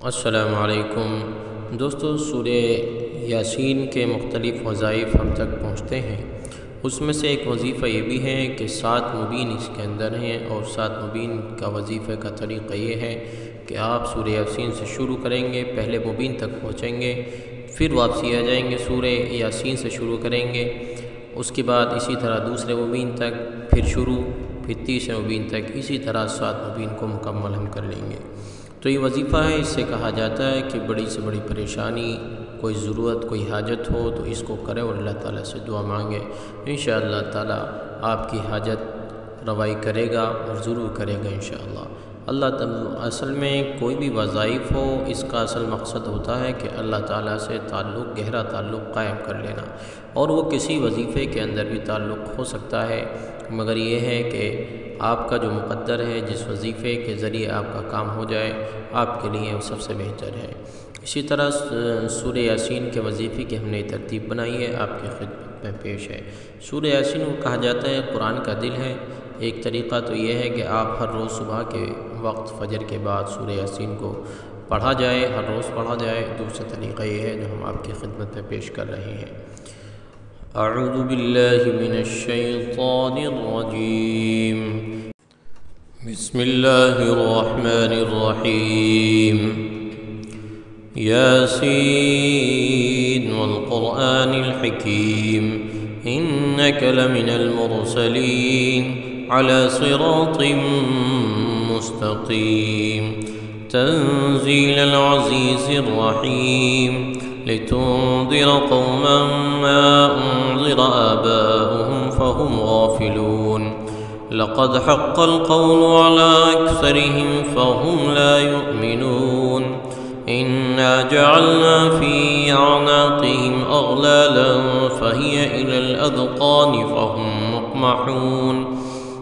अस्सलामु अलैकुम दोस्तों, सूरह यासीन के मुख्तलिफ़ वज़ाइफ हम तक पहुँचते हैं। उसमें से एक वजीफ़ा ये भी है कि 7 मुबीन इसके अंदर हैं और 7 मुबीन का वजीफ़े का तरीक़ा ये है कि आप सूरह यासीन से शुरू करेंगे, पहले मुबीन तक पहुँचेंगे, फिर वापसी आ जाएंगे, सूरह यासीन से शुरू करेंगे, उसके बाद इसी तरह दूसरे मुबीन तक, फिर शुरू, फिर तीसरे मुबीन तक, इसी तरह 7 मुबीन को मुकम्मल हम कर लेंगे। तो ये वजीफ़ा है। इससे कहा जाता है कि बड़ी से बड़ी परेशानी, कोई ज़रूरत, कोई हाजत हो तो इसको करें और अल्लाह ताला से दुआ मांगे। इंशाअल्लाह ताला आपकी हाजत रवाई करेगा और ज़रूर करेगा इंशाअल्लाह। अल्लाह ताला असल में कोई भी वज़ाइफ हो, इसका असल मकसद होता है कि अल्लाह ताला से ताल्लुक़, गहरा ताल्लुक़ कायम कर लेना। और वो किसी वजीफ़े के अंदर भी ताल्लुक़ हो सकता है, मगर ये है कि आपका जो मुक़द्दर है, जिस वजीफ़े के ज़रिए आपका काम हो जाए, आपके लिए वो सबसे बेहतर है। इसी तरह सूरह यासीन के वजीफ़े की हमने तरतीब बनाई है, आपकी खिदमत में पेश है। सूरह यासीन को कहा जाता है कुरान का दिल है। एक तरीक़ा तो ये है कि आप हर रोज़ सुबह के वक्त फ़जर के बाद सूरह यासीन को पढ़ा जाए, हर रोज़ पढ़ा जाए। दूसरा तरीक़ा ये है जो हम आपकी खिदमत में पेश कर रहे हैं। अऊज़ु बिल्लाहि मिनश शैतानिर रजीम, बिस्मिल्लाहिर रहमानिर रहीम, यासीन वल क़ुरआनिल हकीम, इन्नका लमिनल मुरसलीन अला सिरातिम मुस्तक़ीम, तंज़ीलल अज़ीज़िर रहीम, लितुन्ज़िर क़ौमन मा उन्ज़िर आबाउहुम फ़हुम गाफ़िलून, लक़द हक़्क़ल क़ौलु अला अक्सरिहिम फ़हुम ला युमिनून, इन्ना जअलना फ़ी अअनाक़िहिम अग़लालन फ़हिय इलल अज़क़ानि फ़हुम मुक़महून,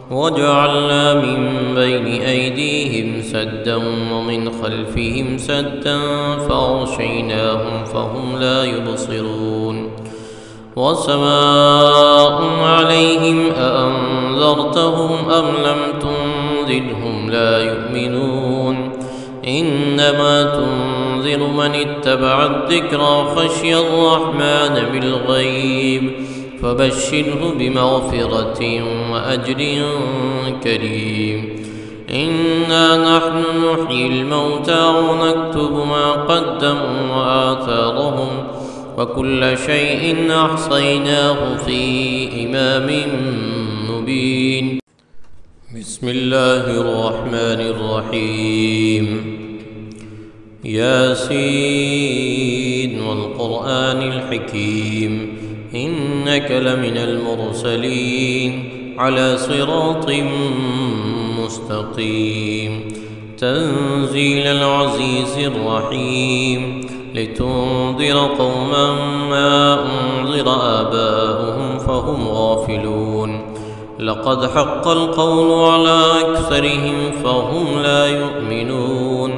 वजअलना मिन बैनि ऐदीहिम सद्दन वमिन ख़ल्फ़िहिम सद्दन फ़अग़शयनाहुम फ़हुम ला युबसिरून, वसमाअन अलैहिम अअन्ज़रतहुम अम लम तुन्ज़िरहुम ला युमिनून, इन्नमा तुन्ज़िरु मन इत्तबअ अज़्ज़िक्रा ख़शिय अर्रहमान बिलग़ैब, फ़बश्शिरहु बिमग़फ़िरतिन व अज्रिन करीम। इन्ना नहनु नुह्यिल मौता व नक्तुबु मा क़द्दमू व आथारहुम व कुल्ल शैइन अहसैनाहु फ़ी इमामिन मुबीन। बिस्मिल्लाहिर रहमानिर रहीम, यासीन वल क़ुरआनिल हकीम, इन्नका लमिनल मुरसलीन अला सिरातिम मुस्तक़ीम, तंज़ीलल अज़ीज़िर रहीम, लितुन्ज़िर क़ौमन मा उन्ज़िर आबाउहुम फ़हुम गाफ़िलून, लक़द हक़्क़ल क़ौलु अला अक्सरिहिम फ़हुम ला युमिनून,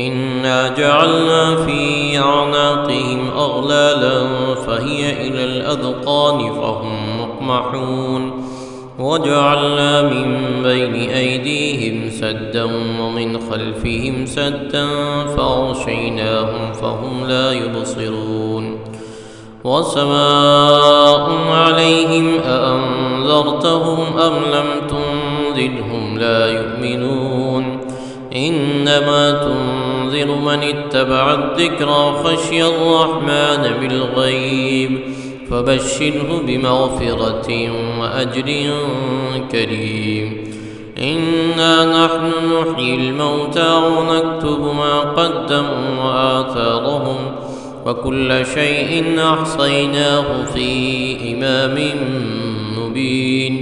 इन्ना जअलना फ़ी अअनाक़िहिम अग़लालन फ़हिय इलल अज़क़ानि फ़हुम मुक़महून, वजअलना मिन बैनि ऐदीहिम सद्दन वमिन ख़ल्फ़िहिम सद्दन फ़अग़शयनाहुम फ़हुम ला युबसिरून, वसमाअन अलैहिम अअन्ज़रतहुम अम लम तुन्ज़िरहुम ला युमिनून, इन्नमा तुन्ज़िरु मन इत्तबअ अज़्ज़िक्रा ख़शिय अर्रहमान बिलग़ैब, फ़बश्शिरहु बिमग़फ़िरतिन व अज्रिन करीम। इन्ना नहनु नुह्यिल मौता व नक्तुबु मा क़द्दमू व आथारहुम व कुल्ल शैइन अहसैनाहु फ़ी इमामिन मुबीन।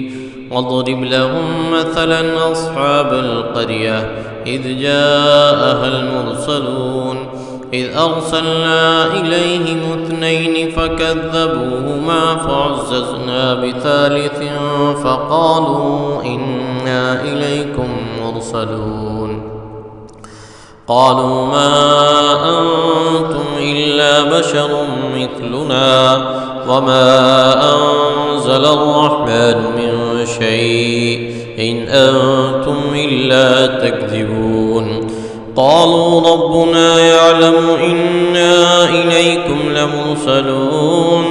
वضرب لهم مثلا أصحاب القرية إذ جاءها المرسلون إذ أرسلنا إليهم 2 فكذبوهما فعززنا بثالث فقالوا إنا إليكم مرسلون، قالوا ما أنتم إلا بشر مثلنا وما أنزل الرحمن من شيء إن أنتم إلا تكذبون، قالوا ربنا يعلم إنا إليكم لمرسلون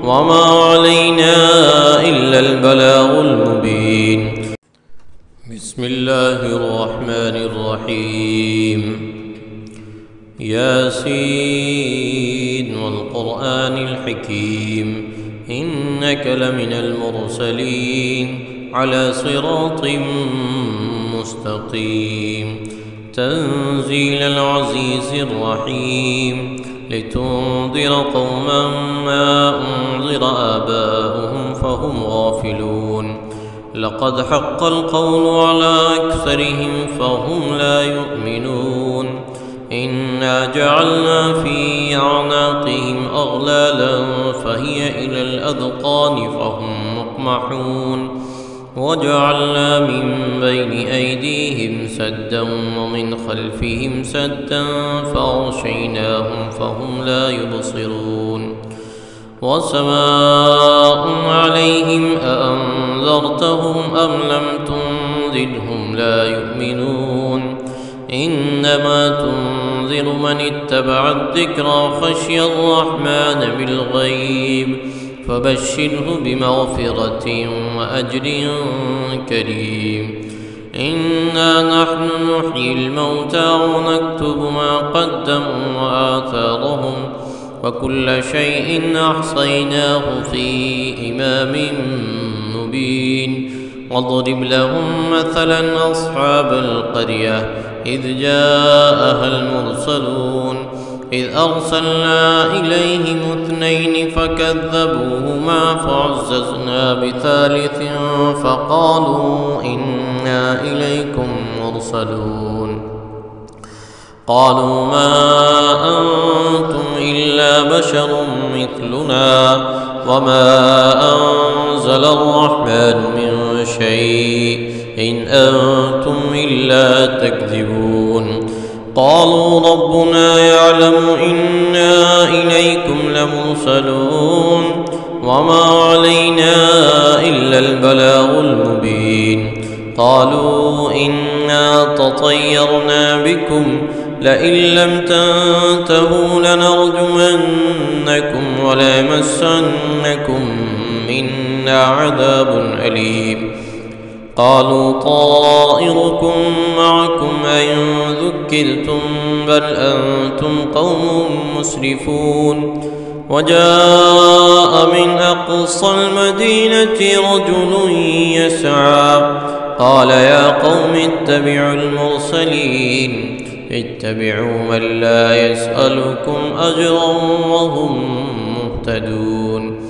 وما علينا إلا البلاغ المبين. بسم الله الرحمن الرحيم. ياسين والقرآن الحكيم إنك لمن المرسلين على صراط مستقيم تنزيل العزيز الرحيم لتنذر قوما ما أنذر آباؤهم فهم غافلون لقد حق القول على أكثرهم فهم لا يؤمنون إنا جعلنا في أعناقهم أغلالا فهي إلى الأذقان فهم مقمحون وجعلنا من بين أيديهم سدا ومن خلفهم سدا فأغشيناهم فهم لا يبصرون وسواء عليهم أأنذرتهم أم لم تنذرهم لا يؤمنون إنما تنذر من اتبع الذكر وخشي الرحمن بالغيب فبشره بمغفرة وأجر كريم. إنا نحن نحيي الموتى ونكتب ما قدموا وآثارهم وكل شيء أحصيناه في إمام مبين. واضرب لهم مثلا أصحاب القرية إذ جاءها المرسلون إذ أرسلنا إليهم 2 فكذبوهما فعززنا بثالث فقالوا إنا إليكم مرسلون قالوا ما أنتم إلا بشر مثلنا وما أنزل الرحمن من شيء إن أنتم إلا تكذبون قالوا ربنا يعلم إنا إليكم لمرسلون وما علينا إلا البلاغ المبين. قالوا إنا تطيرنا بكم لئن لم تنتهوا لنرجمنكم وليمسنكم منا عذاب أليم. قالوا طائركم معكم أئن ذكرتم بل أنتم قوم مسرفون. وجاء من أقصى المدينة رجل يسعى قال يا قوم اتبعوا المرسلين اتبعوا من لا يسألكم أجرا وهم مهتدون.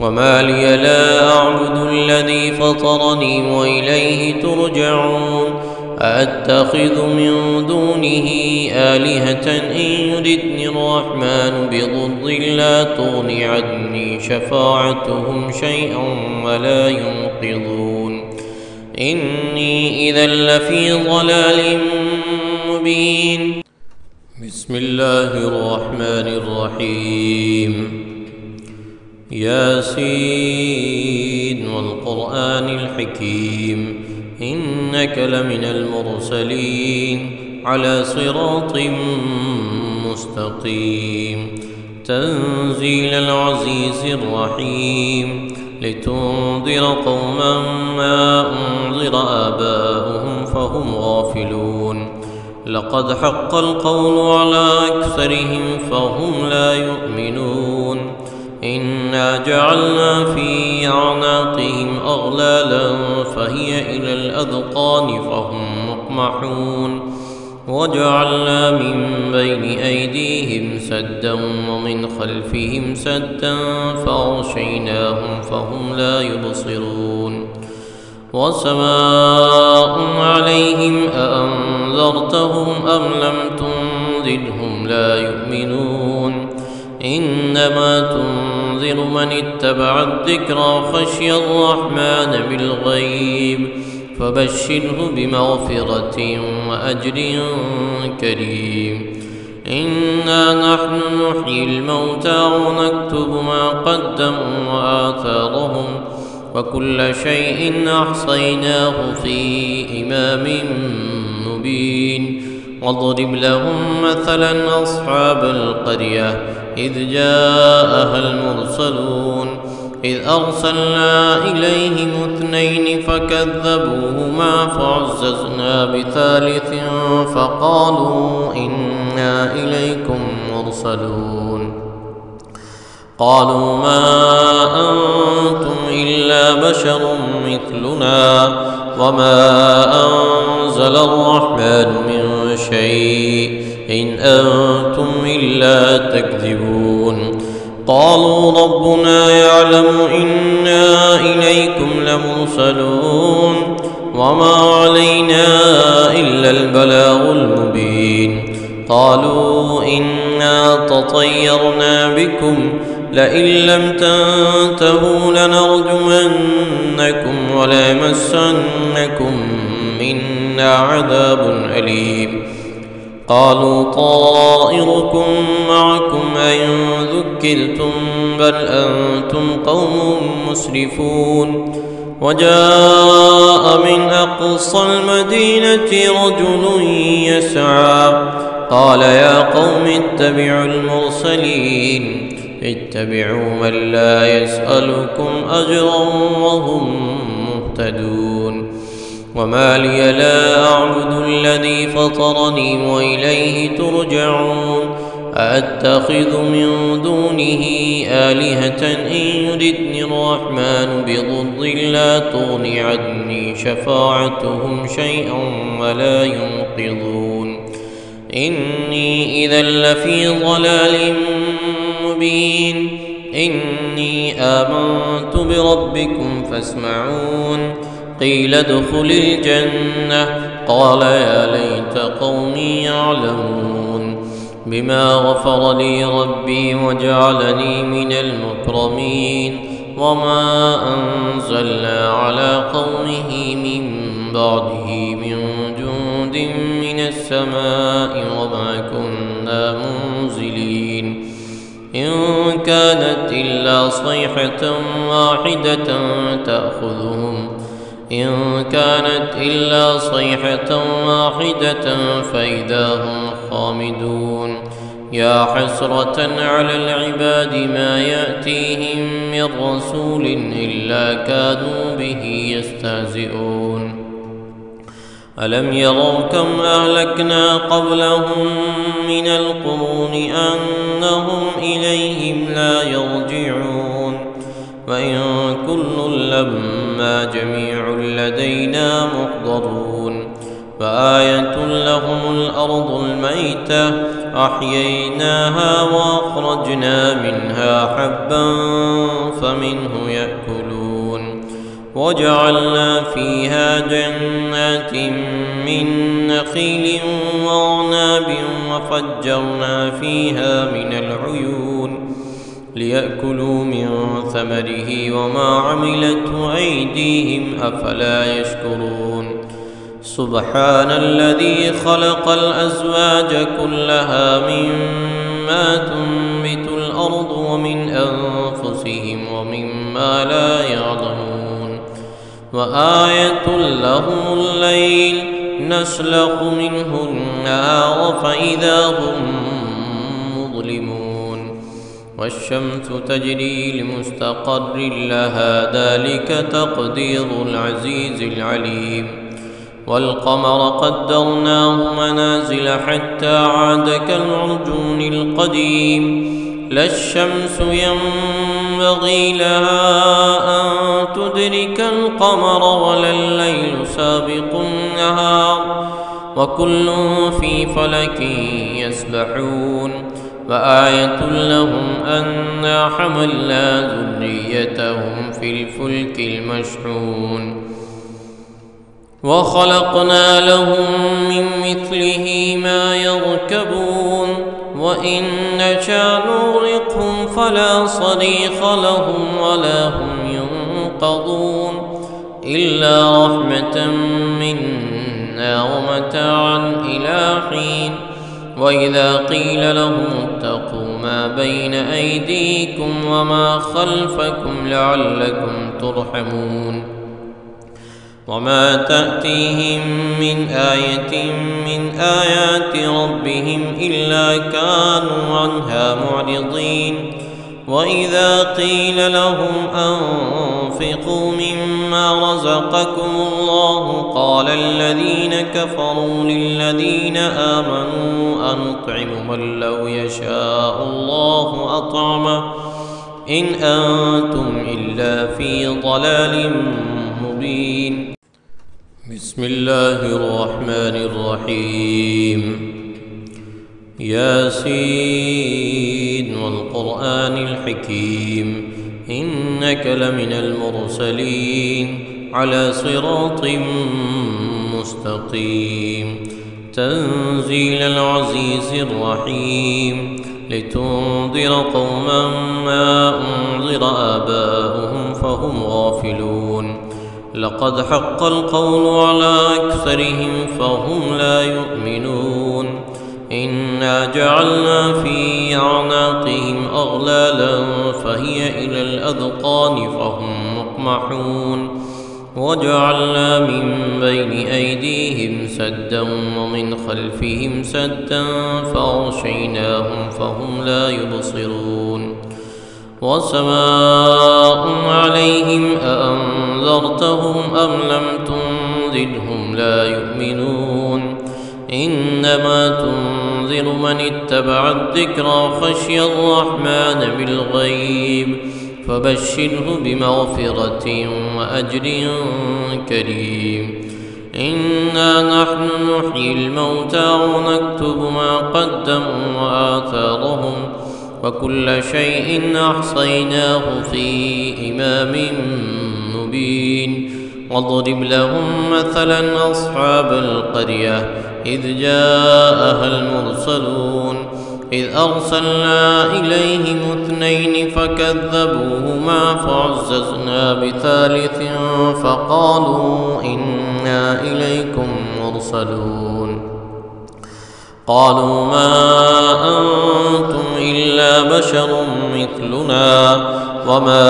وما لي لا أعبد الذي فطرني وإليه ترجعون أأتخذ من دونه آلهة إن يردني الرحمن بضر لا تغني عني شفاعتهم شيئا ولا ينقذون إني إذا لفي ضلال مبين. بسم الله الرحمن الرحيم. ياسين والقرآن الحكيم إنك لمن المرسلين على صراط مستقيم تنزيل العزيز الرحيم لتنذر قوما ما أنذر آباؤهم فهم غافلون لقد حق القول على أكثرهم فهم لا يؤمنون إنا جعلنا في أعناقهم أغلالا فهي إلى الأذقان فهم مقمحون وجعلنا من بين أيديهم سدا ومن خلفهم سدا فأغشيناهم فهم لا يبصرون وسواء عليهم أأنذرتهم أم لم تنذرهم لا يؤمنون إنما تنذر من اتبع الذكر وخشي الرحمن بالغيب فبشره بمغفرة وأجر كريم. إنا نحن نحيي الموتى ونكتب ما قدموا وآثارهم وكل شيء أحصيناه في إمام مبين واضرب لهم مثلا أصحاب القرية إذ جاءها المرسلون إذ أرسلنا إليهم 2 فكذبوهما فعززنا بثالث فقالوا إنا إليكم مرسلون قالوا ما أنتم إلا بشر مثلنا وما أنزل الرحمن من شيء إن أنتم إلا تكذبون قالوا ربنا يعلم إنا إليكم لمرسلون وما علينا إلا البلاغ المبين قالوا إنا تطيرنا بكم لئن لم تنتهوا لنرجمنكم وليمسنكم منا عذاب أليم قالوا طائركم معكم أئن ذكرتم بل أنتم قوم مسرفون وجاء من أقصى المدينة رجل يسعى قال يا قوم اتبعوا المرسلين اتبعوا من لا يسألكم أجرا وهم مهتدون وما لي لا أعبد الذي فطرني وإليه ترجعون أأتخذ من دونه آلهة إن يردني الرحمن بضر لا تغني عني شفاعتهم شيئا ولا ينقذون إني إذا لفي ضلال مبين إني آمنت بربكم فاسمعون قيل ادخل الجنة قال يا ليت قومي يعلمون بما غفر لي ربي وجعلني من المكرمين وما أنزلنا على قومه من بعده من جند من السماء وما كنا منزلين إن كانت إلا صيحة واحدة فإذا هم خامدون يا حسرة على العباد ما يأتيهم من رسول إلا كانوا به يستهزئون ألم يروا كم أهلكنا قبلهم من القرون أنهم إليهم لا يرجعون وإن كل لما جميع لدينا محضرون فآية لهم الأرض الميتة أحييناها وأخرجنا منها حبا فمنه يأكلون وجعلنا فيها جنات من نخيل وأعناب وفجرنا فيها من العيون ليأكلوا من ثمره وما عملته أيديهم أفلا يشكرون سبحان الذي خلق الأزواج كلها مما تنبت الأرض ومن أنفسهم ومما لا يعلمون وآية لهم الليل نسلخ منه النهار فإذا هم مظلمون والشمس تجري لمستقر لها ذلك تقدير العزيز العليم والقمر قدرناه منازل حتى عاد كالعرجون القديم لا الشمس ينبغي لها أن تدرك القمر ولا الليل سابق النهار وكل في فلك يسبحون وآية لهم أنا حملنا ذريتهم في الفلك المشحون وخلقنا لهم من مثله ما يركبون وإن نشاء نغرقهم فلا صريخ لهم ولا هم ينقضون إلا رحمة منا ومتاعا إلى حين وإذا قيل لهم اتقوا ما بين أيديكم وما خلفكم لعلكم ترحمون وما تأتيهم من آية من آيات ربهم إلا كانوا عنها معرضين. وإذا قيل لهم أنفقوا مما رزقكم الله قال الذين كفروا للذين آمنوا أنطعم من لو يشاء الله أطعمه إن أنتم إلا في ضلال مبين. بسم الله الرحمن الرحيم. ياسين والقرآن الحكيم إنك لمن المرسلين على صراط مستقيم تنزيل العزيز الرحيم لتنذر قوما ما أنذر آباؤهم فهم غافلون. لقد حق القول على أكثرهم فهم لا يؤمنون. إنا جعلنا في أعناقهم أغلالا فهي إلى الأذقان فهم مقمحون. وجعلنا من بين أيديهم سدا ومن خلفهم سدا فأغشيناهم فهم لا يبصرون. وسواء عليهم أأنذرتهم أم لم تنذرهم لا يؤمنون. إنما تنذر من اتبع الذكر وخشي الرحمن بالغيب فبشره بمغفرة وأجر كريم. إنا نحن نحيي الموتى ونكتب ما قدموا وآثارهم وكل شيء أحصيناه في إمام مبين. واضرب لهم مثلا أصحاب القرية إذ جاءها المرسلون إذ أرسلنا إليهم 2 فكذبوهما فعززنا بثالث فقالوا إنا إليكم مرسلون. قالوا ما أنتم إلا بشر مثلنا وما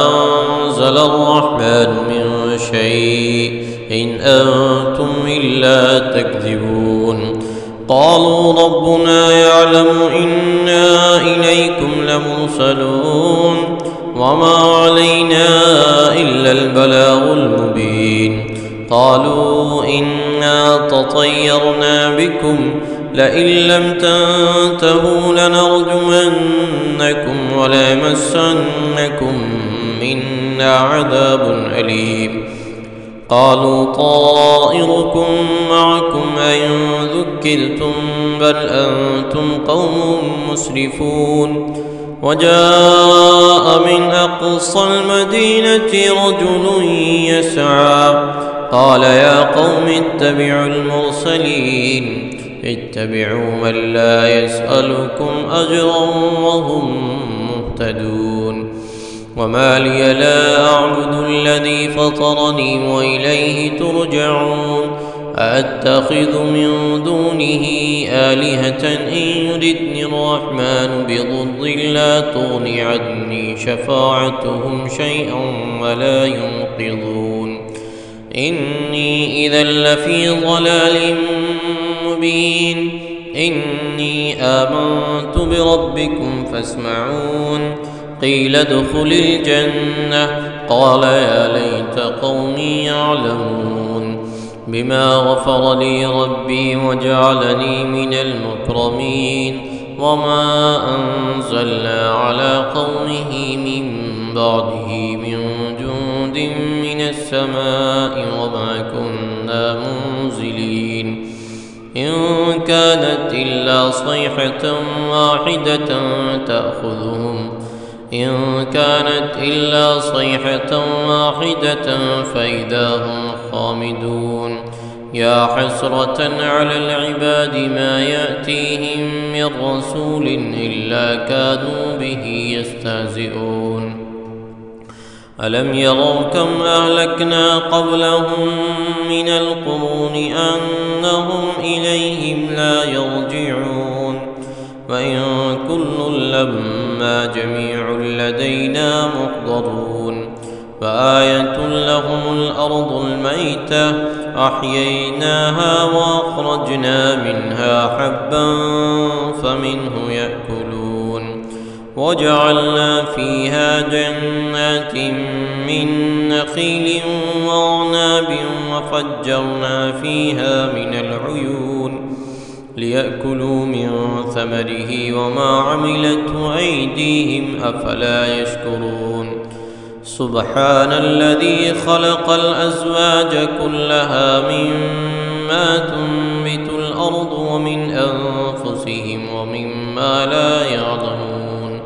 أنزل الرحمن من شيء إن أنتم إلا تكذبون. قالوا ربنا يعلم إنا إليكم لمرسلون وما علينا إلا البلاغ المبين. قالوا إنا تطيرنا بكم لئن لم تنتهوا لنرجمنكم وليمسنكم منا عذاب أليم. قالوا طائركم معكم أئن ذكرتم بل أنتم قوم مسرفون. وجاء من أقصى المدينة رجل يسعى قال يا قوم اتبعوا المرسلين اتبعوا من لا يسألكم أجرا وهم مهتدون. وما لي لا أعبد الذي فطرني وإليه ترجعون. أأتخذ من دونه آلهة إن يردني الرحمن بضر لا تغني عني شفاعتهم شيئا ولا ينقذون. إني إذا لفي ضلال مبين. إني آمنت بربكم فاسمعون. قيل ادخل الجنة قال يا ليت قومي يعلمون بما غفر لي ربي وجعلني من المكرمين. وما أنزلنا على قومه من بعده من جند من السماء وما كنا منزلين. إن كانت إلا صيحة واحدة فإذا هم خامدون. يا حسرة على العباد ما يأتيهم من رسول إلا كانوا به يستهزئون. ألم يروا كم أهلكنا قبلهم من القرون أنهم إليهم لا يرجعون. وإن كل لما جميع لدينا محضرون. وآية لهم الأرض الميتة أحييناها وأخرجنا منها حبا فمنه يأكلون وجعلنا فيها جنات من نخيل وأعناب وفجرنا فيها من العيون ليأكلوا من ثمره وما عملته أيديهم أفلا يشكرون سبحان الذي خلق الأزواج كلها مما تنبت الأرض ومن أنفسهم ومما لا يعلمون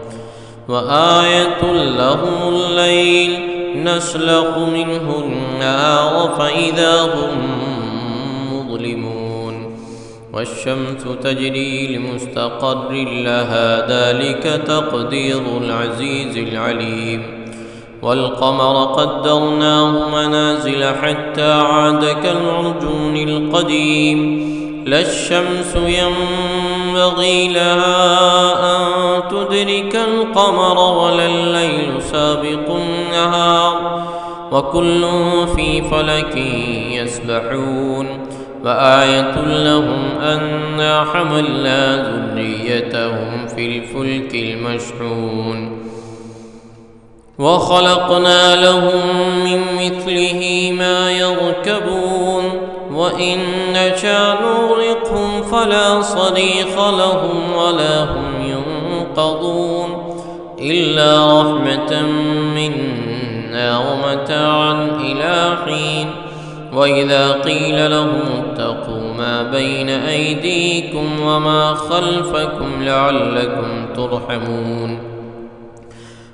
وآية لهم الليل نسلخ منه النهار فإذا هم مظلمون والشمس تجري لمستقر لها ذلك تقدير العزيز العليم والقمر قدرناه منازل حتى عاد كالعرجون القديم لا الشمس ينبغي لها أن تدرك القمر ولا الليل سابق النهار وكل في فلك يسبحون وآية لهم أنا حملنا ذريتهم في الفلك المشحون وخلقنا لهم من مثله ما يركبون وإن نشأ نغرقهم فلا صريخ لهم ولا هم ينقذون إلا رحمة منا ومتاعا إلى حين وإذا قيل لهم اتقوا ما بين أيديكم وما خلفكم لعلكم ترحمون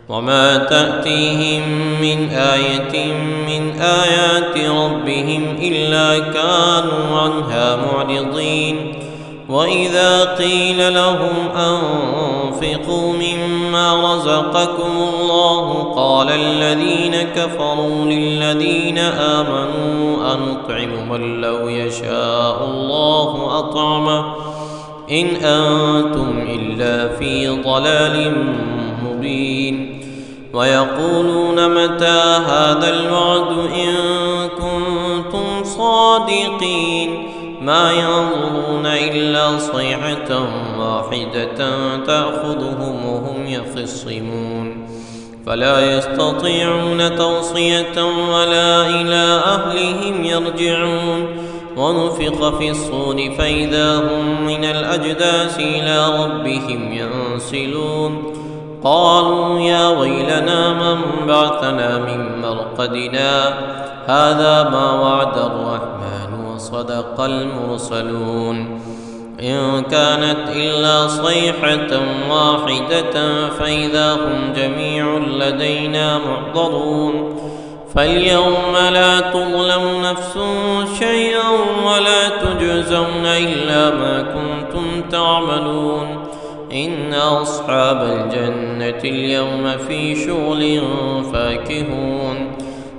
وما تأتيهم من آية من آيات ربهم إلا كانوا عنها معرضين وإذا قيل لهم أنفقوا مما رزقكم الله قال الذين كفروا للذين آمنوا أنطعم من لو يشاء الله أطعمه إن أنتم إلا في ضلال مبين ويقولون متى هذا الوعد إن كنتم صادقين ما ينظرون إلا صيحة واحدة تأخذهم وهم يخصمون فلا يستطيعون توصية ولا إلى أهلهم يرجعون ونفخ في الصور فإذا هم من الأجداث إلى ربهم ينسلون قالوا يا ويلنا من بعثنا من مرقدنا هذا ما وعد الرحمن وصدق المرسلون إن كانت إلا صيحة واحدة فإذا هم جميع لدينا محضرون فاليوم لا تظلم نفس شيئا ولا تجزون إلا ما كنتم تعملون إن أصحاب الجنة اليوم في شغل فاكهون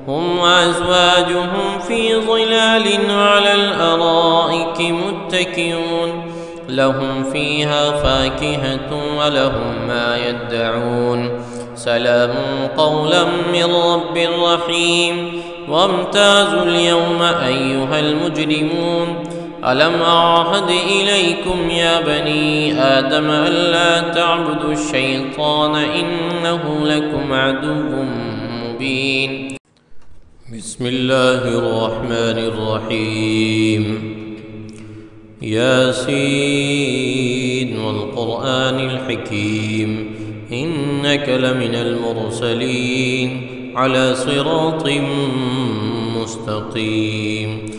هم وأزواجهم في ظلال على الأرائك متكئون لهم فيها فاكهة ولهم ما يدعون سلام قولا من رب رحيم وامتازوا اليوم أيها المجرمون ألم أعهد إليكم يا بني آدم ألا تعبدوا الشيطان إنه لكم عدو مبين بسم الله الرحمن الرحيم ياسين والقرآن الحكيم إنك لمن المرسلين على صراط مستقيم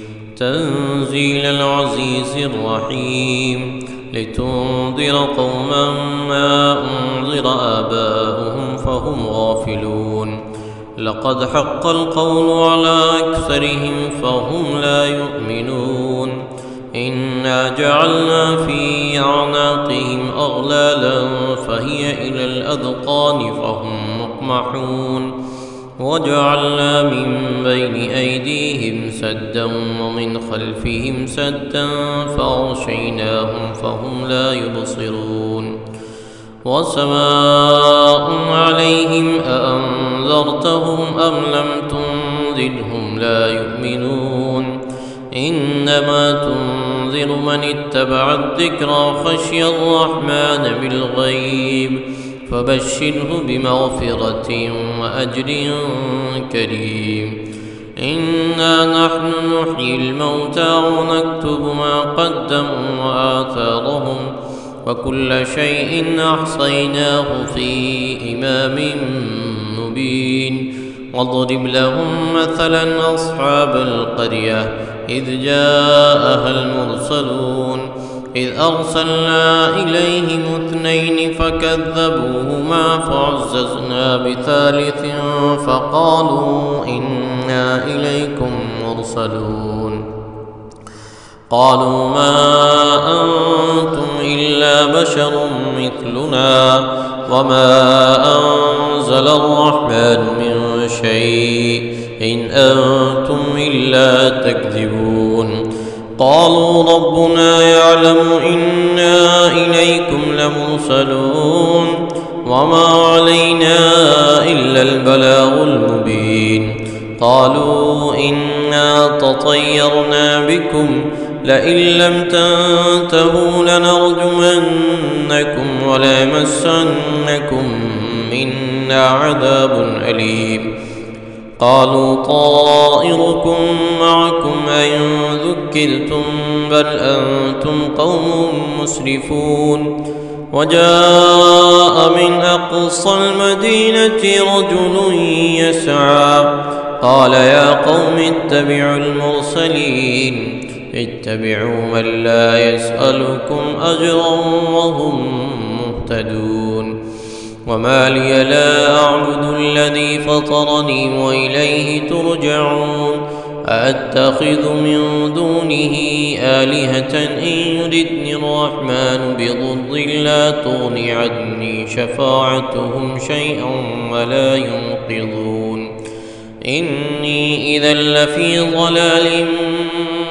تنزيل العزيز الرحيم لتنذر قوما ما أنذر آباؤهم فهم غافلون لقد حق القول على أكثرهم فهم لا يؤمنون إنا جعلنا في أعناقهم أغلالا فهي إلى الأذقان فهم مقمحون وجعلنا من بين أيديهم سدا ومن خلفهم سدا فأغشيناهم فهم لا يبصرون وسواء عليهم أأنذرتهم أم لم تنذرهم لا يؤمنون إنما تنذر من اتبع الذكر وخشي الرحمن بالغيب فبشره بمغفرة وأجر كريم إنا نحن نحيي الموتى ونكتب ما قدموا وآثارهم وكل شيء أحصيناه في إمام مبين واضرب لهم مثلا أصحاب القرية إذ جاءها المرسلون إذ أرسلنا إليهم 2 فكذبوهما فعززنا بثالث فقالوا إنا إليكم مرسلون قالوا ما أنتم إلا بشر مثلنا وما أنزل الرحمن من شيء إن أنتم إلا تكذبون قالوا ربنا يعلم إنا إليكم لمرسلون وما علينا إلا البلاغ المبين قالوا إنا تطيرنا بكم لئن لم تنتهوا لنرجمنكم وليمسنكم منا عذاب أليم قالوا طائركم معكم أئن ذكرتم بل أنتم قوم مسرفون وجاء من أقصى المدينة رجل يسعى قال يا قوم اتبعوا المرسلين اتبعوا من لا يسألكم أجرا وهم مهتدون وما لي لا أعبد الذي فطرني وإليه ترجعون أأتخذ من دونه آلهة إن يردني الرحمن بضر لا تغني عني شفاعتهم شيئا ولا ينقذون إني إذا لفي ضلال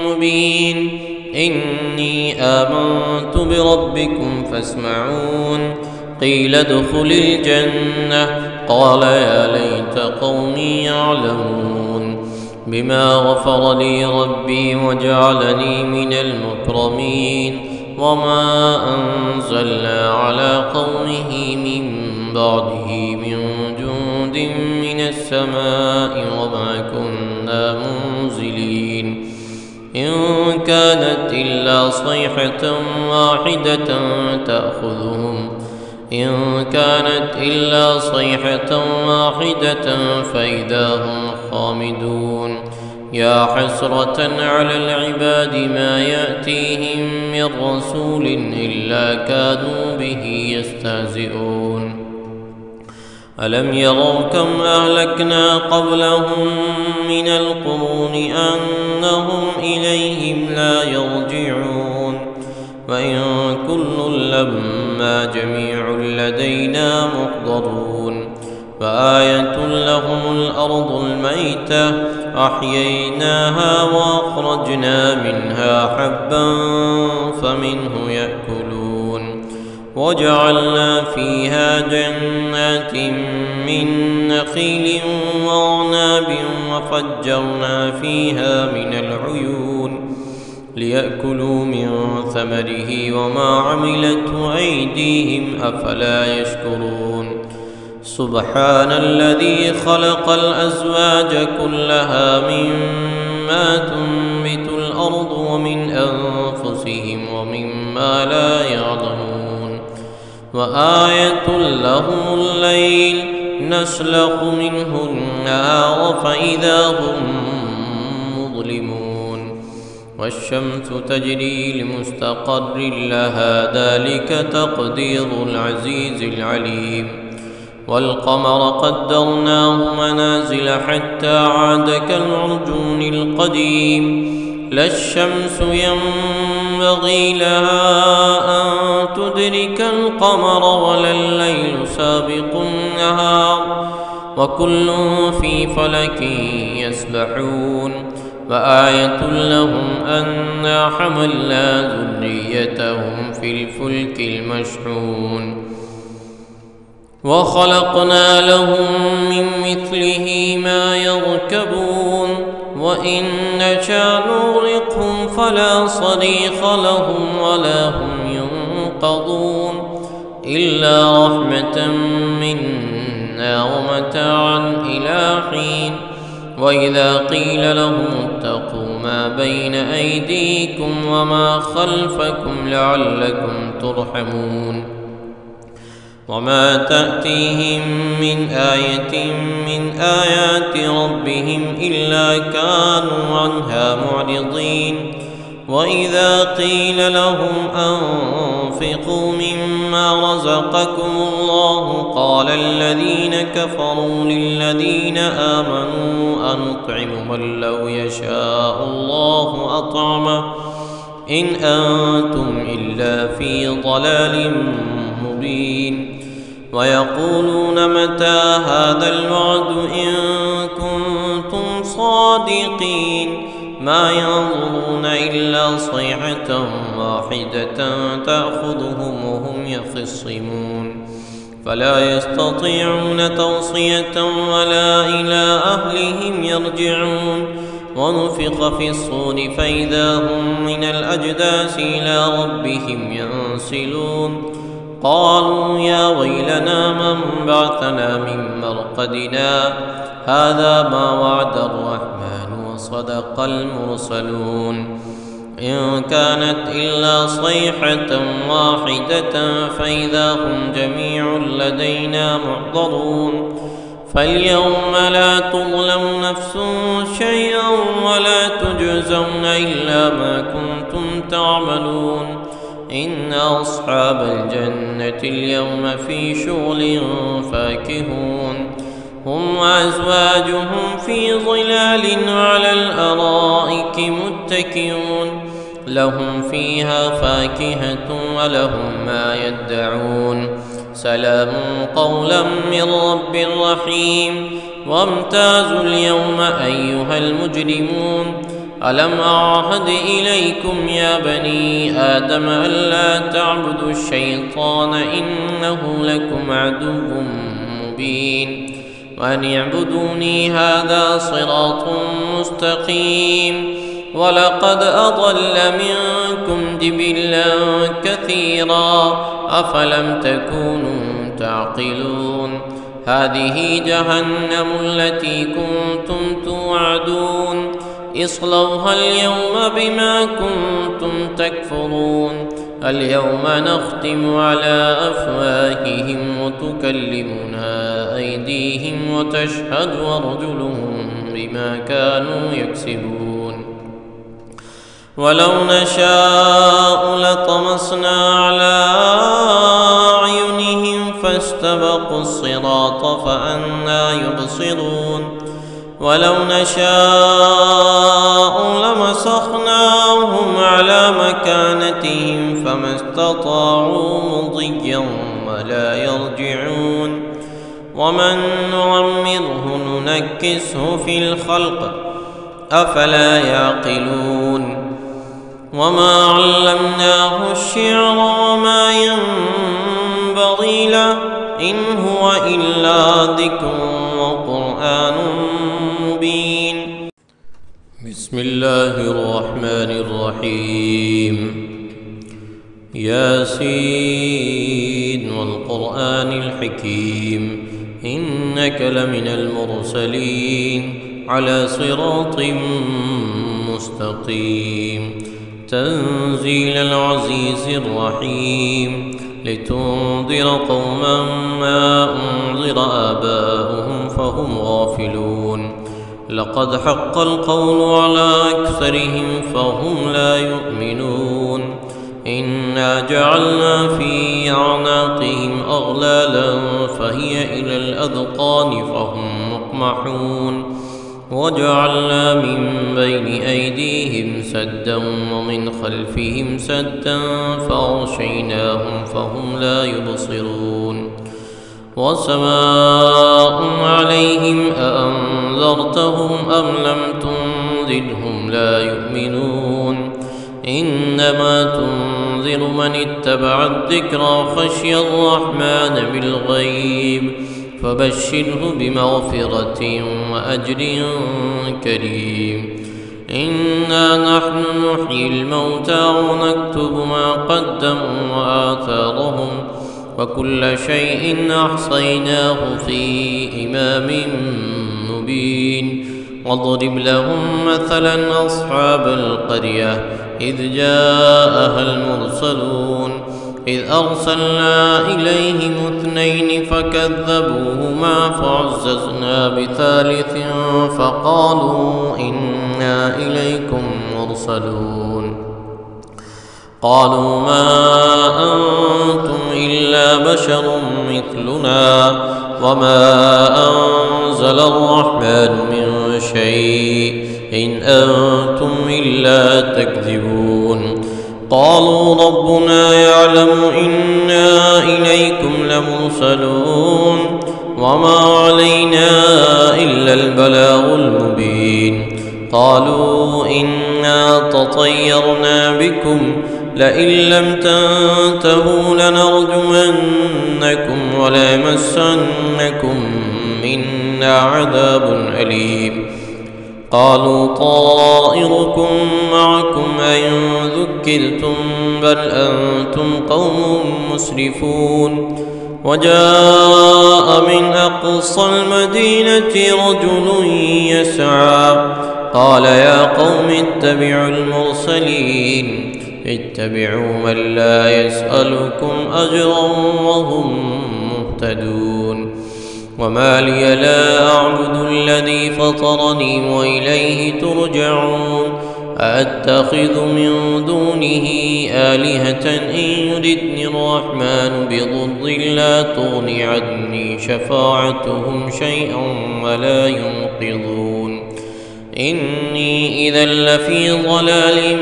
مبين إني آمنت بربكم فاسمعون قيل ادخل الجنة قال يا ليت قومي يعلمون بما غفر لي ربي وجعلني من المكرمين وما أنزلنا على قومه من بعده من جند من السماء وما كنا منزلين إن كانت إلا صيحة واحدة فإذا هم خامدون يا حسرة على العباد ما يأتيهم من رسول إلا كانوا به يستهزئون ألم يروا كم أهلكنا قبلهم من القرون أنهم إليهم لا يرجعون وإن كل لما جميع لدينا محضرون فآية لهم الأرض الميتة أحييناها وأخرجنا منها حبا فمنه يأكلون وجعلنا فيها جنات من نخيل وأعناب وفجرنا فيها من العيون ليأكلوا من ثمره وما عملته أيديهم أفلا يشكرون سبحان الذي خلق الأزواج كلها مما تنبت الأرض ومن أنفسهم ومما لا يعلمون وآية لهم الليل نسلخ منه النار فإذا هم مظلمون والشمس تجري لمستقر لها ذلك تقدير العزيز العليم والقمر قدرناه منازل حتى عاد كالعرجون القديم لا الشمس ينبغي لها أن تدرك القمر ولا الليل سابق النهار وكل في فلك يسبحون وآية لهم أنا حملنا ذريتهم في الفلك المشحون وخلقنا لهم من مثله ما يركبون وإن نشأ نغرقهم فلا صريخ لهم ولا هم ينقذون إلا رحمة منا ومتاعا إلى حين وإذا قيل لهم اتقوا ما بين أيديكم وما خلفكم لعلكم ترحمون وما تأتيهم من آية من آيات ربهم إلا كانوا عنها معرضين وإذا قيل لهم أنفقوا مما رزقكم الله قال الذين كفروا للذين آمنوا أنطعم من لو يشاء الله أطعمه إن أنتم إلا في ضلال مبين ويقولون متى هذا الوعد إن كنتم صادقين ما ينظرون إلا صيحة واحدة تأخذهم وهم يخصمون فلا يستطيعون توصية ولا إلى أهلهم يرجعون ونفخ في الصور فإذا هم من الأجداث إلى ربهم ينسلون قالوا يا ويلنا من بعثنا من مرقدنا هذا ما وعد الرحمن وصدق المرسلون إن كانت إلا صيحة واحدة فإذا هم جميع لدينا محضرون فاليوم لا تظلم نفس شيئا ولا تجزون إلا ما كنتم تعملون إن أصحاب الجنة اليوم في شغل فاكهون هم وأزواجهم في ظلال على الأرائك متكئون لهم فيها فاكهة ولهم ما يدعون سلام قولا من رب رحيم وامتازوا اليوم أيها المجرمون ألم أعهد إليكم يا بني آدم ألا تعبدوا الشيطان إنه لكم عدو مبين وأن اعبدوني هذا صراط مستقيم ولقد أضل منكم جبلا كثيرا أفلم تكونوا تعقلون هذه جهنم التي كنتم توعدون اصلوها اليوم بما كنتم تكفرون اليوم نختم على أفواههم وتكلمنا أيديهم وتشهد أرجلهم بما كانوا يكسبون ولو نشاء لطمسنا على أعينهم فاستبقوا الصراط فأنى يبصرون ولو نشاء لمسخناهم على مكانتهم فما استطاعوا مضيا ولا يرجعون ومن نعمره ننكسه في الخلق أفلا يعقلون وما علمناه الشعر وما ينبغي له إن هو إلا ذكر وقرآن مبين بسم الله الرحمن الرحيم ياسين والقرآن الحكيم إنك لمن المرسلين على صراط مستقيم تنزيل العزيز الرحيم لتنذر قوما ما أنذر آباؤهم فهم غافلون لقد حق القول على أكثرهم فهم لا يؤمنون إنا جعلنا في أعناقهم أغلالا فهي إلى الأذقان فهم مقمحون وجعلنا من بين أيديهم سدا ومن خلفهم سدا فأغشيناهم فهم لا يبصرون وسواء عليهم أأنذرتهم أم لم تنذرهم لا يؤمنون إنما تنذر تنذر من اتبع الذكر وخشي الرحمن بالغيب فبشره بمغفرة وأجر كريم. إنا نحن نحيي الموتى ونكتب ما قدموا وآثارهم وكل شيء أحصيناه في إمام مبين. واضرب لهم مثلا أصحاب القرية إذ جاءها المرسلون إذ أرسلنا إليهم 2 فكذبوهما فعززنا بثالث فقالوا إنا إليكم مرسلون. قالوا ما أنتم إلا بشر مثلنا وما أنزل الرحمن من شيء إن أنتم إلا تكذبون. قالوا ربنا يعلم إنا إليكم لمرسلون وما علينا إلا البلاغ المبين. قالوا إنا تطيرنا بكم لئن لم تنتهوا لنرجمنكم وليمسنكم منا عذاب أليم. قالوا طائركم معكم أئن ذكرتم بل أنتم قوم مسرفون. وجاء من أقصى المدينة رجل يسعى قال يا قوم اتبعوا المرسلين اتبعوا من لا يسألكم أجرا وهم مهتدون. وما لي لا أعبد الذي فطرني وإليه ترجعون. أأتخذ من دونه آلهة إن يردني الرحمن بضر لا تغني عني شفاعتهم شيئا ولا ينقذون. إني إذا لفي ضلال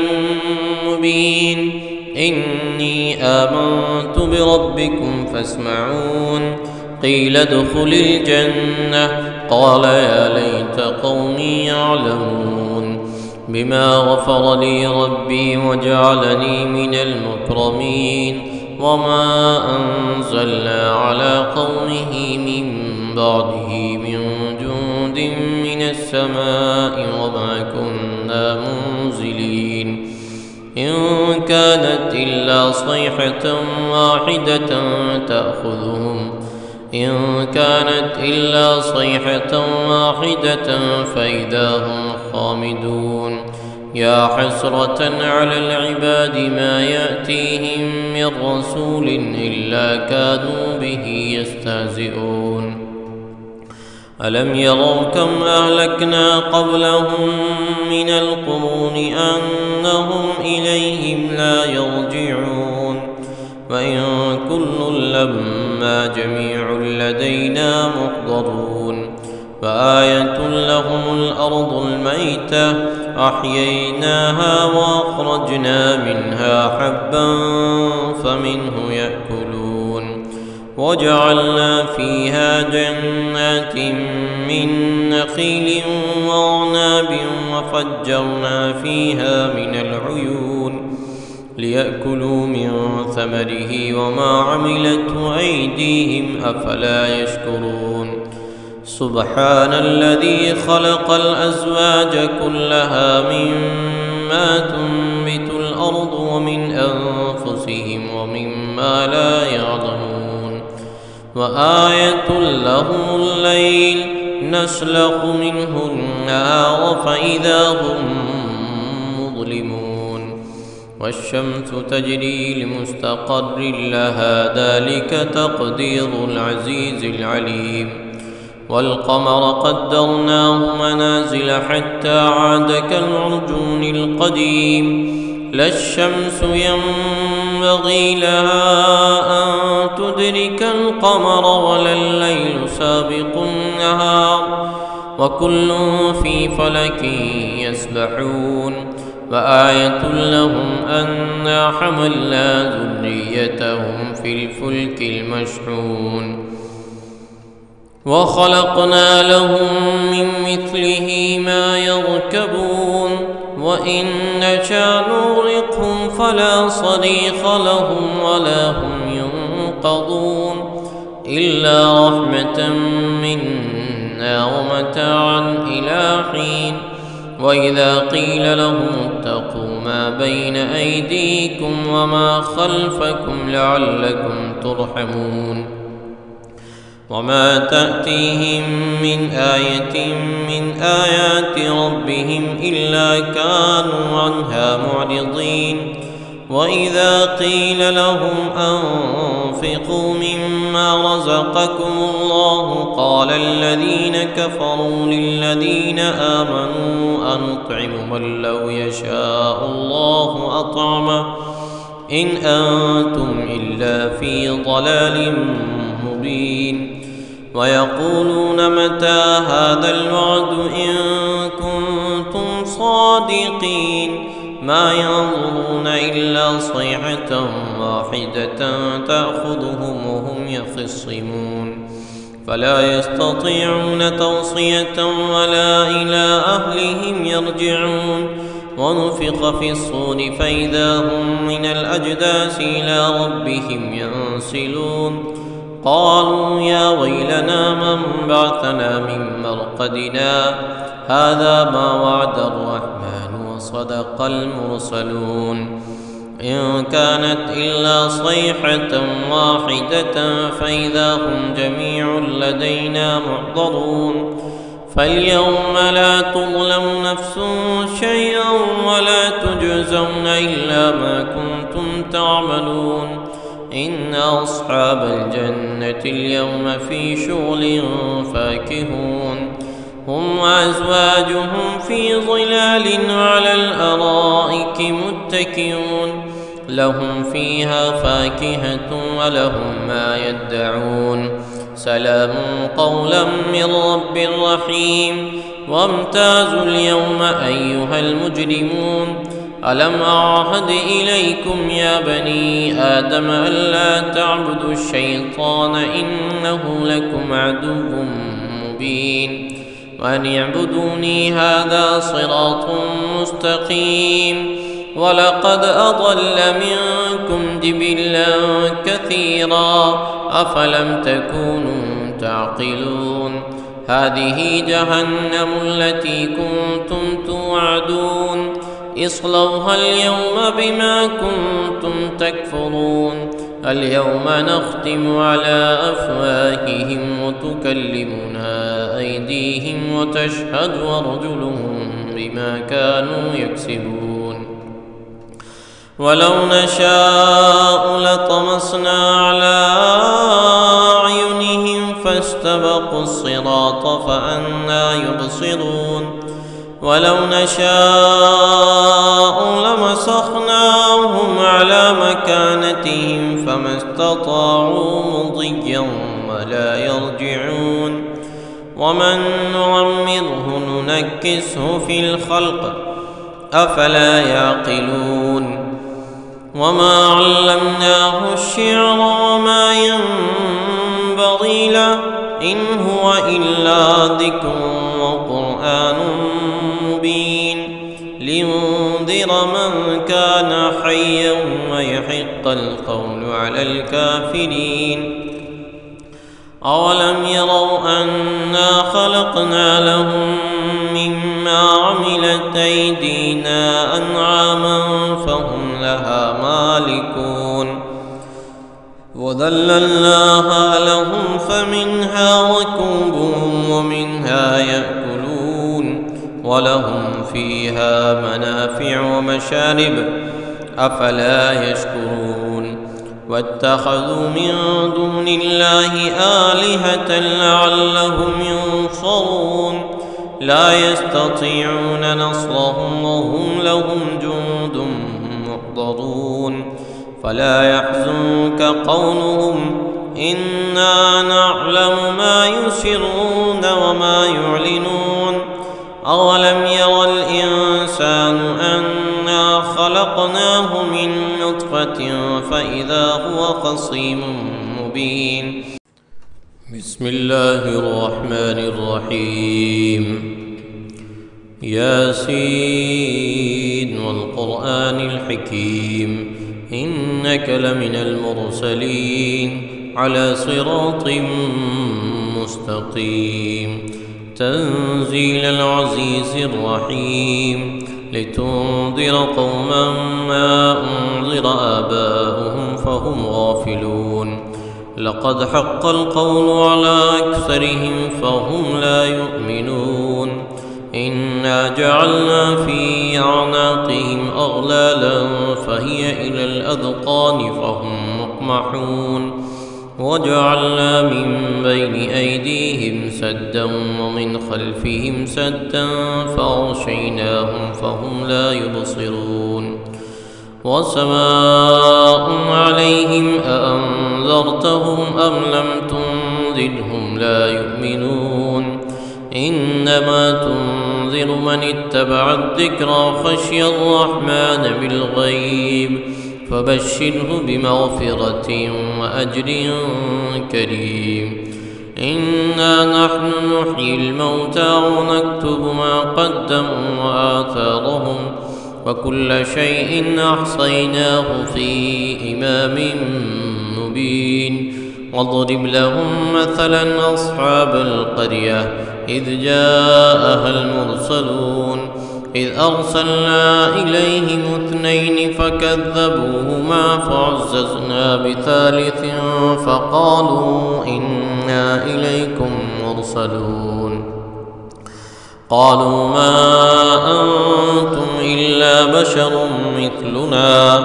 مبين. إني آمنت بربكم فاسمعون. قيل ادخل الجنة قال يا ليت قومي يعلمون بما غفر لي ربي وجعلني من المكرمين. وما أنزلنا على قومه من بعده من جند من السماء وما كنا منزلين. إن كانت إلا صيحة واحدة فإذا هم خامدون. يا حسرة على العباد ما يأتيهم من رسول إلا كانوا به يستهزئون. ألم يروا كم أهلكنا قبلهم من القرون أنهم إليهم لا يرجعون. وإن كل لما جميع لدينا محضرون. فآية لهم الأرض الميتة أحييناها وأخرجنا منها حبا فمنه يأكلون. وجعلنا فيها جنات من نخيل وأعناب وفجرنا فيها من العيون ليأكلوا من ثمره وما عملته أيديهم أفلا يشكرون. سبحان الذي خلق الأزواج كلها مما تنبت الأرض ومن أنفسهم ومما لا يعلمون. وآية لهم الليل نسلخ منه النهار فإذا هم مظلمون. والشمس تجري لمستقر لها ذلك تقدير العزيز العليم. والقمر قدرناه منازل حتى عاد كالعرجون القديم. لا الشمس ينبغي لها أن تدرك القمر ولا الليل سابق النهار وكل في فلك يسبحون. وآية لهم أنا حملنا ذريتهم في الفلك المشحون وخلقنا لهم من مثله ما يركبون. وإن نشأ نغرقهم فلا صريخ لهم ولا هم ينقضون إلا رحمة منا ومتاعا إلى حين وإذا قيل لهم اتقوا ما بين أيديكم وما خلفكم لعلكم ترحمون وما تأتيهم من آية من آيات ربهم إلا كانوا عنها معرضين وإذا قيل لهم أنفقوا مما رزقكم الله قال الذين كفروا للذين آمنوا أنطعم من لو يشاء الله أطعمه إن أنتم إلا في ضلال مبين ويقولون متى هذا الوعد إن كنتم صادقين ما ينظرون إلا صيحة واحدة تأخذهم وهم يخصمون فلا يستطيعون توصية ولا إلى أهلهم يرجعون ونفخ في الصور فإذا هم من الأجداث إلى ربهم ينسلون قالوا يا ويلنا من بعثنا من مرقدنا هذا ما وعد الرحمن وصدق المرسلون إن كانت إلا صيحة واحدة فإذا هم جميع لدينا محضرون فاليوم لا تظلم نفس شيئا ولا تجزون إلا ما كنتم تعملون إن أصحاب الجنة اليوم في شغل فاكهون هم وأزواجهم في ظلال على الأرائك متكئون لهم فيها فاكهة ولهم ما يدعون سلام قولا من رب رحيم وامتازوا اليوم أيها المجرمون ألم أعهد إليكم يا بني آدم ألا تعبدوا الشيطان إنه لكم عدو مبين وأن اعبدوني هذا صراط مستقيم ولقد أضل منكم جبلا كثيرا أفلم تكونوا تعقلون هذه جهنم التي كنتم توعدون اصلوها اليوم بما كنتم تكفرون اليوم نختم على أفواههم وتكلمنا أيديهم وتشهد أرجلهم بما كانوا يكسبون ولو نشاء لطمسنا على أعينهم فاستبقوا الصراط فأنى يبصرون ولو نشاء لمسخناهم على مكانتهم فما استطاعوا مضيا ولا يرجعون ومن نعمره ننكسه في الخلق أفلا يعقلون وما علمناه الشعر وما ينبغي له إن هو إلا ذكر وقرآن مبين لينذر من كان حيا ويحق القول على الكافرين أولم يروا أنا خلقنا لهم مما عملت أيدينا أنعاما فهم لها مالكون وذللناها لهم فمنها ركوبهم ومنها يأكلون ولهم فيها منافع ومشارب أفلا يشكرون واتخذوا من دون الله آلهة لعلهم ينصرون لا يستطيعون نصرهم وهم لهم جند محضرون فلا يحزنك قولهم إنا نعلم ما يسرون وما يعلنون أولم ير الإنسان أنا خلقناه من نطفة فإذا هو خصيم مبين بسم الله الرحمن الرحيم ياسين والقرآن الحكيم إنك لمن المرسلين على صراط مستقيم تنزيل العزيز الرحيم لتنذر قوما ما أنذر آباؤهم فهم غافلون لقد حق القول على أكثرهم فهم لا يؤمنون إنا جعلنا في أعناقهم أغلالا فهي إلى الأذقان فهم مقمحون وجعلنا من بين أيديهم سدا ومن خلفهم سدا فأغشيناهم فهم لا يبصرون وسواء عليهم أأنذرتهم أم لم تنذرهم لا يؤمنون إنما تنذر من اتبع الذكر وخشي الرحمن بالغيب فبشره بمغفرة وأجر كريم إنا نحن نحيي الموتى ونكتب ما قدموا وآثارهم وكل شيء أحصيناه في إمام مبين واضرب لهم مثلا أصحاب القرية إذ جاءها المرسلون إذ أرسلنا إليهم 2 فكذبوهما فعززنا بثالث فقالوا إنا إليكم مرسلون قالوا ما أنتم إلا بشر مثلنا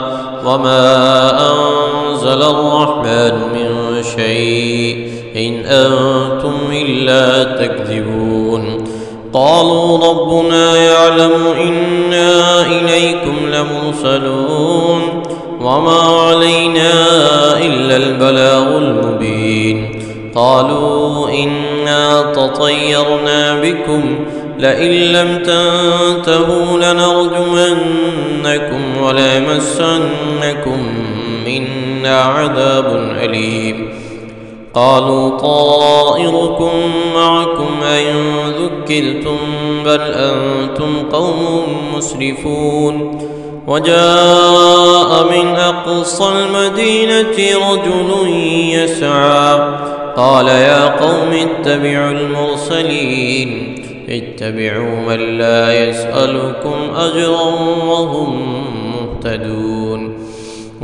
وما أنزل الرحمن من شيء إن أنتم إلا تكذبون قالوا ربنا يعلم إنا إليكم لمرسلون وما علينا إلا البلاغ المبين قالوا إنا تطيرنا بكم لئن لم تنتهوا لنرجمنكم وليمسنكم منا عذاب أليم قالوا طائركم معكم أئن ذكرتم بل أنتم قوم مسرفون وجاء من أقصى المدينة رجل يسعى قال يا قوم اتبعوا المرسلين اتبعوا من لا يسألكم أجرا وهم مهتدون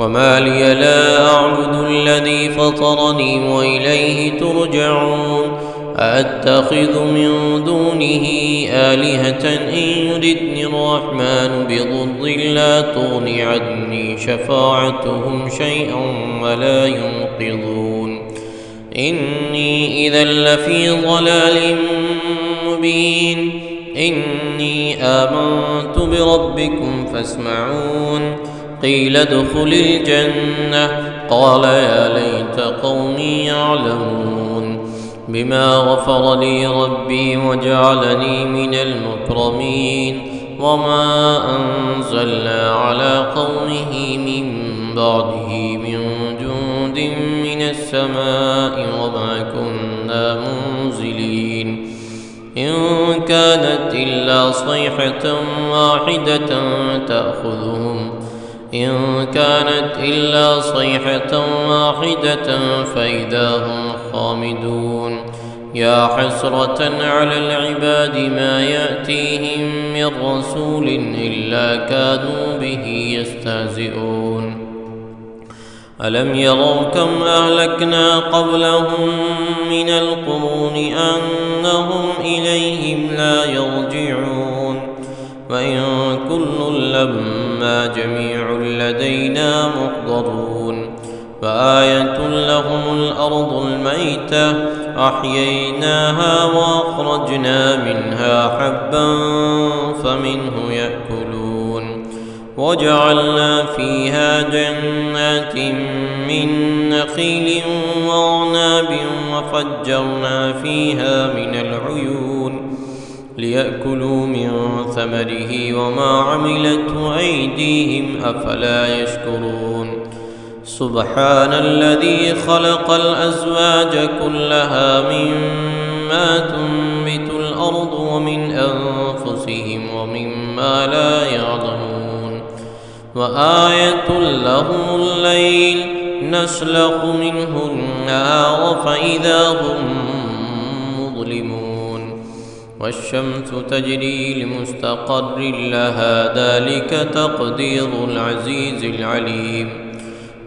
وما لي لا أعبد الذي فطرني وإليه ترجعون أأتخذ من دونه آلهة إن يردني الرحمن بضر لا تغني عني شفاعتهم شيئا ولا ينقذون إني إذا لفي ضلال مبين إني آمنت بربكم فاسمعون قيل ادخل الجنة قال يا ليت قومي يعلمون بما غفر لي ربي وجعلني من المكرمين وما أنزلنا على قومه من بعده من جند من السماء وما كنا منزلين إن كانت إلا صيحة واحدة فإذا هم خامدون يا حسرة على العباد ما يأتيهم من رسول إلا كانوا به يستهزئون ألم يروا كم أهلكنا قبلهم من القرون أنهم إليهم لا يرجعون وإن كل لما جميع لدينا محضرون فآية لهم الأرض الميتة أحييناها وأخرجنا منها حبا فمنه يأكلون وجعلنا فيها جنات من نخيل وأعناب وفجرنا فيها من العيون ليأكلوا من ثمره وما عملته أيديهم أفلا يشكرون سبحان الذي خلق الأزواج كلها مما تنبت الأرض ومن أنفسهم ومما لا يعلمون وآية لهم الليل نسلخ منه النهار فإذا هم مظلمون والشمس تجري لمستقر لها ذلك تقدير العزيز العليم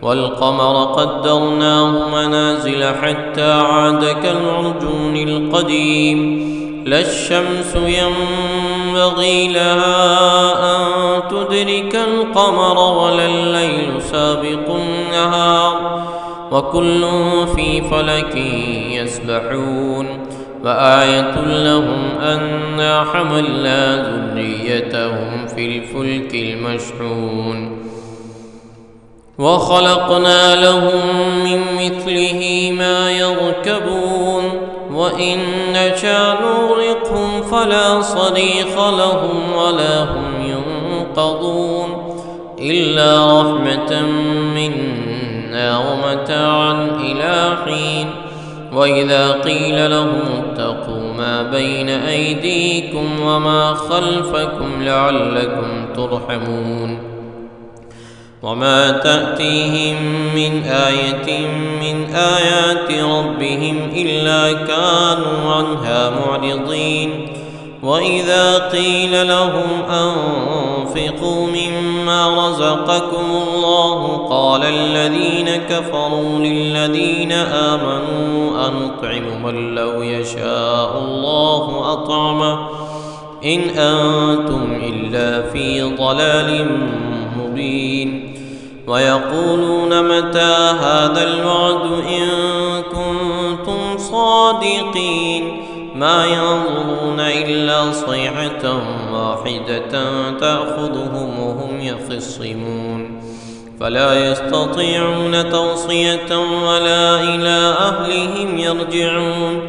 والقمر قدرناه منازل حتى عاد كالعرجون القديم لا الشمس ينبغي لها أن تدرك القمر ولا الليل سابق النهار وكل في فلك يسبحون وآية لهم أنا حملنا ذريتهم في الفلك المشحون وخلقنا لهم من مثله ما يركبون وإن نشأ نغرقهم فلا صريخ لهم ولا هم ينقذون إلا رحمة منا ومتاعا إلى حين وإذا قيل لهم اتقوا ما بين أيديكم وما خلفكم لعلكم ترحمون وما تأتيهم من آية من آيات ربهم إلا كانوا عنها معرضين وإذا قيل لهم أنفقوا مما رزقكم الله قال الذين كفروا للذين آمنوا أنطعم من لو يشاء الله أطعمه إن أنتم إلا في ضلال مبين ويقولون متى هذا الوعد إن كنتم صادقين ما ينظرون إلا صيحة واحدة تأخذهم وهم يخصمون فلا يستطيعون توصية ولا إلى أهلهم يرجعون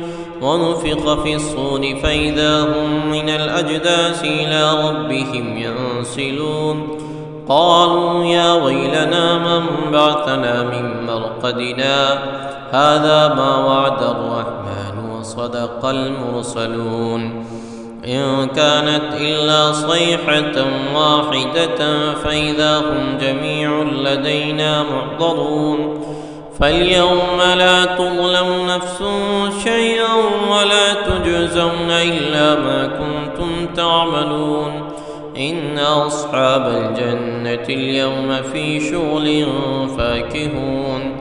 ونفخ في الصور فإذا هم من الأجداث إلى ربهم ينسلون قالوا يا ويلنا من بعثنا من مرقدنا هذا ما وعد الرحمن وصدق المرسلون إن كانت إلا صيحة واحدة فإذا هم جميع لدينا محضرون فاليوم لا تظلم نفس شيئا ولا تجزون إلا ما كنتم تعملون إن أصحاب الجنة اليوم في شغل فاكهون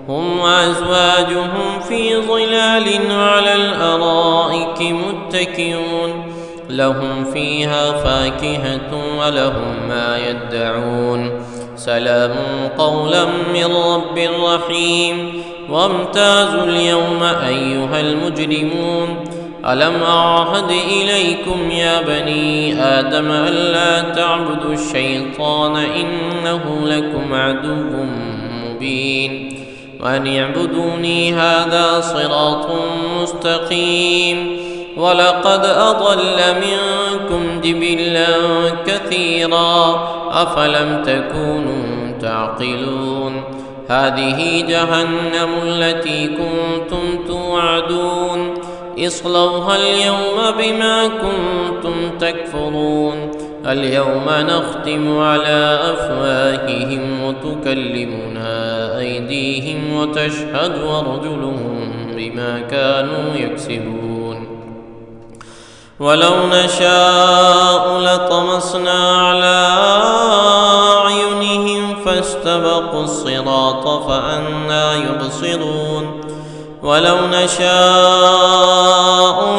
هم وأزواجهم في ظلال على الأرائك متكئون لهم فيها فاكهة ولهم ما يدعون سلام قولا من رب رحيم وامتازوا اليوم أيها المجرمون ألم أعهد إليكم يا بني آدم ألا تعبدوا الشيطان إنه لكم عدو مبين وأن اعبدوني هذا صراط مستقيم ولقد أضل منكم جبلا كثيرا أفلم تكونوا تعقلون هذه جهنم التي كنتم توعدون اصلوها اليوم بما كنتم تكفرون اليوم نختم على أفواههم وتكلمنا أيديهم وتشهد أرجلهم بما كانوا يكسبون ولو نشاء لطمسنا على أعينهم فاستبقوا الصراط فأنى يبصرون ولو نشاء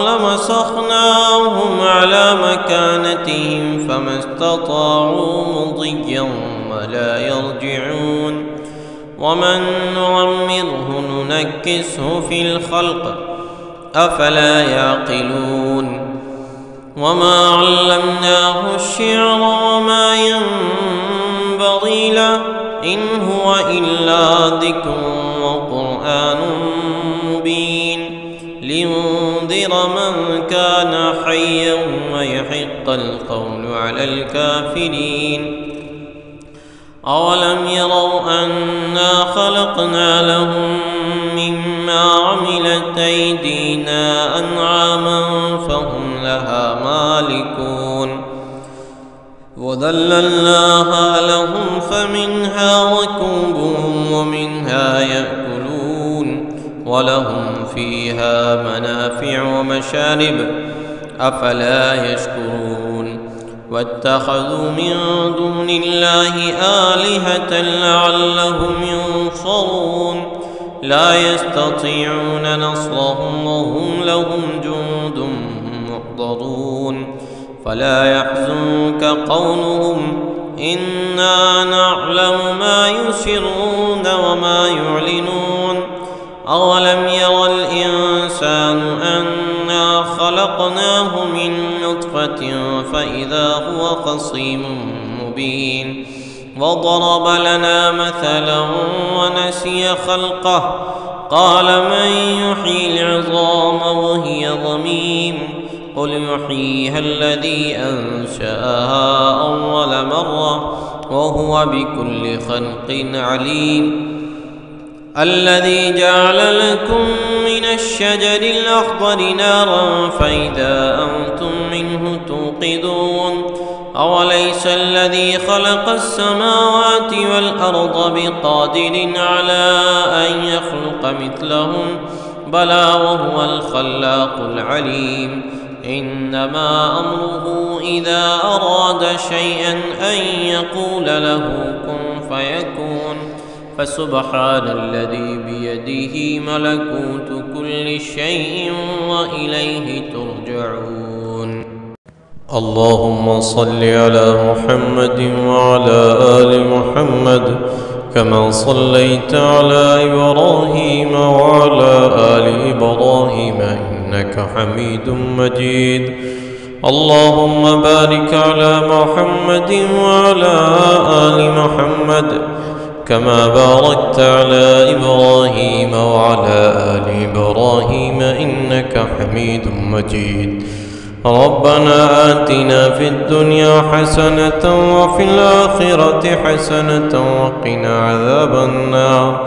لمسخناهم على مكانتهم فما استطاعوا مضيا ولا يرجعون ومن نعمره ننكسه في الخلق أفلا يعقلون وما علمناه الشعر وما ينبغي له إن هو إلا ذكر وقرآن مبين لينذر من كان حيا ويحق القول على الكافرين أولم يروا أنا خلقنا لهم مما عملت غلت أيدينا أنعاما فهم لها مالكون وذللناها لهم فمنها ركوبهم ومنها يأكلون ولهم فيها منافع ومشارب أفلا يشكرون واتخذوا من دون الله آلهة لعلهم ينصرون لا يستطيعون نصرهم وهم لهم جند محضرون فلا يحزنك قولهم إنا نعلم ما يسرون وما يعلنون أولم ير الإنسان أنا خلقناه من نطفة فإذا هو خصيم مبين وضرب لنا مثلا ونسي خلقه قال من يحيي العظام وهي رميم قل يحييها الذي أنشأها أول مرة وهو بكل خلق عليم الذي جعل لكم من الشجر الأخضر نارا فإذا أنتم منه توقدون أوليس الذي خلق السماوات والأرض بقادر على أن يخلق مثلهم بلى وهو الخلاق العليم إنما أمره إذا أراد شيئا أن يقول له كن فيكون فسبحان الذي بيده ملكوت كل شيء وإليه ترجعون اللهم صل على محمد وعلى آل محمد كما صليت على إبراهيم وعلى آل إبراهيم إنك حميد مجيد اللهم بارك على محمد وعلى آل محمد كما باركت على إبراهيم وعلى آل إبراهيم إنك حميد مجيد ربنا آتنا في الدنيا حسنة وفي الآخرة حسنة وقنا عذاب النار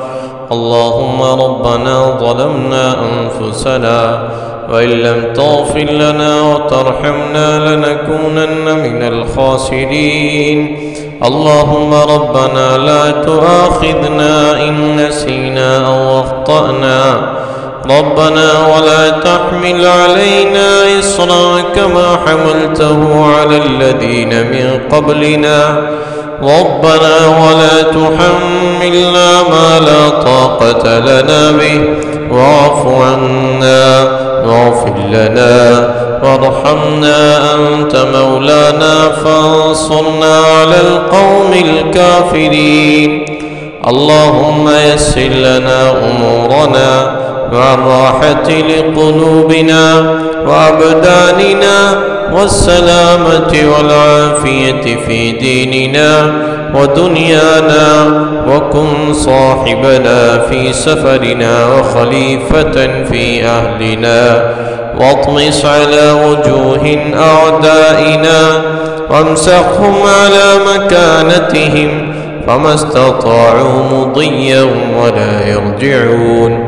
اللهم ربنا ظلمنا أنفسنا وإن لم تغفر لنا وترحمنا لنكونن من الخاسرين اللهم ربنا لا تؤاخذنا إن نسينا أو أخطأنا ربنا ولا تحمل علينا إصرا كما حملته على الذين من قبلنا ربنا ولا تحملنا ما لا طاقة لنا به واعف عنا واغفر لنا وارحمنا أنت مولانا فانصرنا على القوم الكافرين اللهم يسر لنا أمورنا مع الراحة لقلوبنا وأبداننا والسلامة والعافية في ديننا ودنيانا وكن صاحبنا في سفرنا وخليفة في أهلنا واطمس على وجوه أعدائنا وامسخهم على مكانتهم فما استطاعوا مضيا ولا يرجعون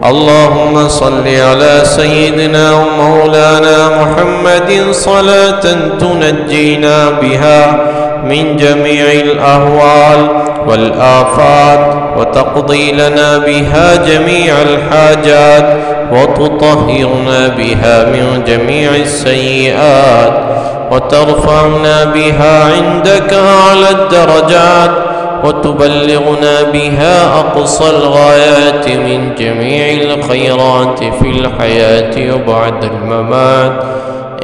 اللهم صل على سيدنا ومولانا محمد صلاة تنجينا بها من جميع الأهوال والآفات وتقضي لنا بها جميع الحاجات وتطهرنا بها من جميع السيئات وترفعنا بها عندك أعلى الدرجات وتبلغنا بها أقصى الغايات من جميع الخيرات في الحياة وبعد الممات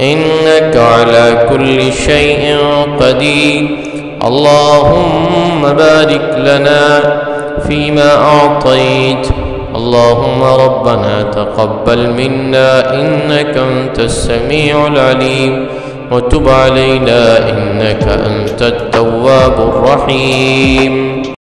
إنك على كل شيء قدير اللهم بارك لنا فيما أعطيت اللهم ربنا تقبل منا إنك أنت السميع العليم وتب علينا إنك أنت التواب الرحيم.